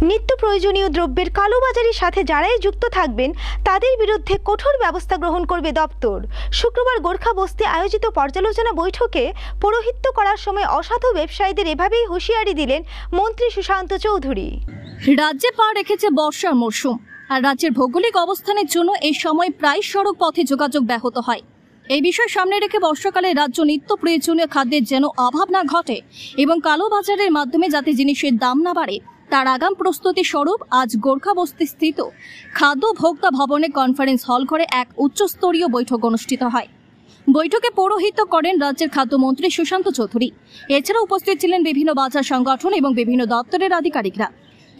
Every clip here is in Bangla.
নিত্য প্রয়োজনীয় দ্রব্যের কালোবাজারির সাথে যারাই যুক্ত থাকবেন তাদের বিরুদ্ধে কঠোর ব্যবস্থা গ্রহণ করবে দপ্তর। শুক্রবার গোর্খা বস্তি আয়োজিত পর্যালোচনা বৈঠকে পৌরোহিত্য করার সময় অসাধু ব্যবসায়ীদের এভাবেই হুঁশিয়ারি দিলেন মন্ত্রী সুশান্ত চৌধুরী। রাজ্যে পা রেখেছে বর্ষার মরশুম, আর রাজ্যের ভৌগোলিক অবস্থানের জন্য এই সময় প্রায় সড়ক পথে যোগাযোগ ব্যাহত হয়। এই বিষয় সামনে রেখে বর্ষাকালে রাজ্য নিত্য প্রয়োজনীয় খাদ্যের যেন অভাব না ঘটে এবং কালোবাজারের মাধ্যমে যাতে জিনিসের দাম না বাড়ে তার আগাম প্রস্তুতি স্বরূপ আজ গোর্খা বস্তি স্থিত খাদ্য ভোক্তা ভবনে কনফারেন্স হল ঘরে এক উচ্চস্তরীয় বৈঠক অনুষ্ঠিত হয়। বৈঠকে পৌরোহিত্য করেন রাজ্যের খাদ্যমন্ত্রী সুশান্ত চৌধুরী। এছাড়া উপস্থিত ছিলেন বিভিন্ন বাজার সংগঠন এবং বিভিন্ন দপ্তরের আধিকারিকরা।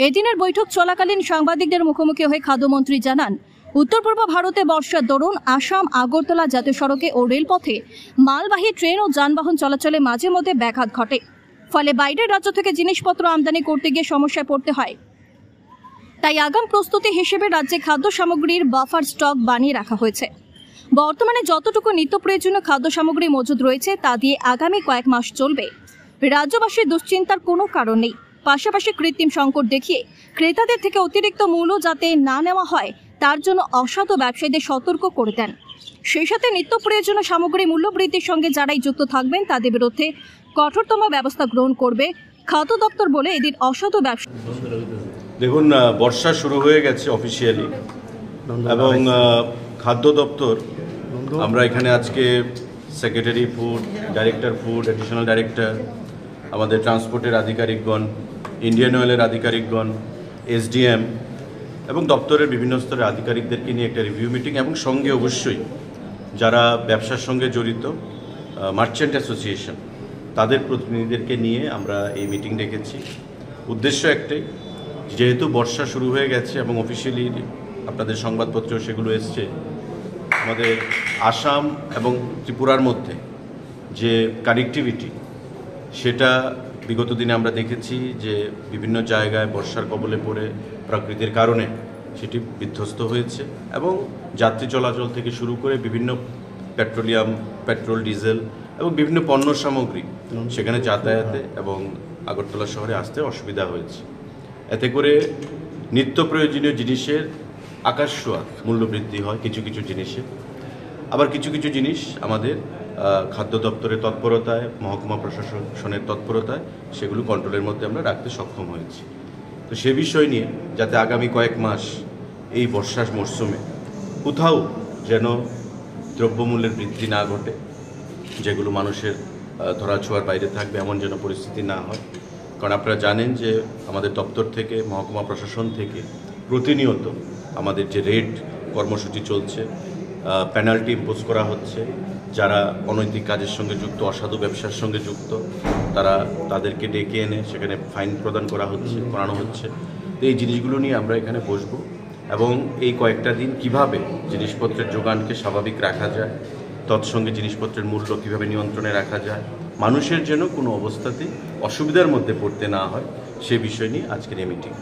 এদিনের বৈঠক চলাকালীন সাংবাদিকদের মুখোমুখি হয়ে খাদ্যমন্ত্রী জানান, উত্তর পূর্ব ভারতে বর্ষার দরুন আসাম আগরতলা জাতীয় সড়কে ও রেলপথে মালবাহী ট্রেন ও যানবাহন চলাচলে মাঝে মধ্যে ব্যাঘাত ঘটে, ফলে বাইরের রাজ্য থেকে জিনিসপত্র আমদানি করতে গিয়ে সমস্যায় পড়তে হয়। তাই আগাম প্রস্তুতি হিসেবে রাজ্যে খাদ্য সামগ্রীর বাফার স্টক বানিয়ে রাখা হয়েছে। বর্তমানে যতটুকু নিত্য প্রয়োজনীয় খাদ্য সামগ্রী মজুদ রয়েছে তা দিয়ে আগামী কয়েক মাস চলবে। রাজ্যবাসীর দুশ্চিন্তার কোনো কারণ নেই। পাশাপাশি কৃত্রিম সংকট দেখিয়ে ক্রেতাদের থেকে অতিরিক্ত মূল্য যাতে না নেওয়া হয় তার জন্য অসাধু ব্যবসায়ীদের সতর্ক করে দেন। সেই সাথে নিত্য প্রয়োজনীয় সামগ্রী মূল্য বৃদ্ধির সঙ্গে যারাই যুক্ত থাকবেন তাদের বিরুদ্ধে কঠোরতম ব্যবস্থা গ্রহণ করবে খাদ্য দপ্তর বলে এদিন অসাধু ব্যবসা। দেখুন, বর্ষা শুরু হয়ে গেছে অফিসিয়ালি এবং খাদ্য দপ্তর আমরা এখানে আজকে secretary food, director food, additional director, আমাদের ট্রান্সপোর্টের আধিকারিকগণ, ইন্ডিয়ান অয়েলের আধিকারিকগণ, এসডিএম এবং দপ্তরের বিভিন্ন স্তরের আধিকারিকদেরকে নিয়ে একটা রিভিউ মিটিং এবং সঙ্গে অবশ্যই যারা ব্যবসার সঙ্গে জড়িত মার্চেন্ট অ্যাসোসিয়েশন তাদের প্রতিনিধিদেরকে নিয়ে আমরা এই মিটিং ডেকেছি। উদ্দেশ্য একটাই, যেহেতু বর্ষা শুরু হয়ে গেছে এবং অফিসিয়ালি আপনাদের সংবাদপত্রেও সেগুলো এসছে, আমাদের আসাম এবং ত্রিপুরার মধ্যে যে কানেক্টিভিটি সেটা বিগত দিনে আমরা দেখেছি যে বিভিন্ন জায়গায় বর্ষার কবলে পড়ে প্রকৃতির কারণে সেটি বিধ্বস্ত হয়েছে এবং যাত্রী চলাচল থেকে শুরু করে বিভিন্ন পেট্রোলিয়াম, পেট্রোল, ডিজেল এবং বিভিন্ন পণ্য সামগ্রী সেখানে যাতায়াতে এবং আগরতলা শহরে আসতে অসুবিধা হয়েছে। এতে করে নিত্য প্রয়োজনীয় জিনিসের আকাশ ছোঁয়া মূল্যবৃদ্ধি হয় কিছু কিছু জিনিসে, আবার কিছু কিছু জিনিস আমাদের খাদ্য দপ্তরের তৎপরতায়, মহকুমা প্রশাসনের তৎপরতায় সেগুলো কন্ট্রোলের মধ্যে আমরা রাখতে সক্ষম হয়েছি। তো সে বিষয় নিয়ে যাতে আগামী কয়েক মাস এই বর্ষার মরশুমে কোথাও যেন দ্রব্যমূল্যের বৃদ্ধি না ঘটে, যেগুলো মানুষের ধরাছোঁয়ার বাইরে থাকবে এমন যেন পরিস্থিতি না হয়। কারণ আপনারা জানেন যে আমাদের দপ্তর থেকে, মহকুমা প্রশাসন থেকে প্রতিনিয়ত আমাদের যে রেড কর্মসূচি চলছে, পেনাল্টি ইম্পোজ করা হচ্ছে, যারা অনৈতিক কাজের সঙ্গে যুক্ত, অসাধু ব্যবসার সঙ্গে যুক্ত তাদেরকে ডেকে এনে সেখানে ফাইন প্রদান করানো হচ্ছে। তো এই জিনিসগুলো নিয়ে আমরা এখানে বসবো এবং এই কয়েকটা দিন কিভাবে জিনিসপত্রের যোগানকে স্বাভাবিক রাখা যায়, তৎসঙ্গে জিনিসপত্রের মূল্য কিভাবে নিয়ন্ত্রণে রাখা যায়, মানুষের যেন কোনো অবস্থাতেই অসুবিধার মধ্যে পড়তে না হয়, সে বিষয় নিয়ে আজকের এই মিটিং।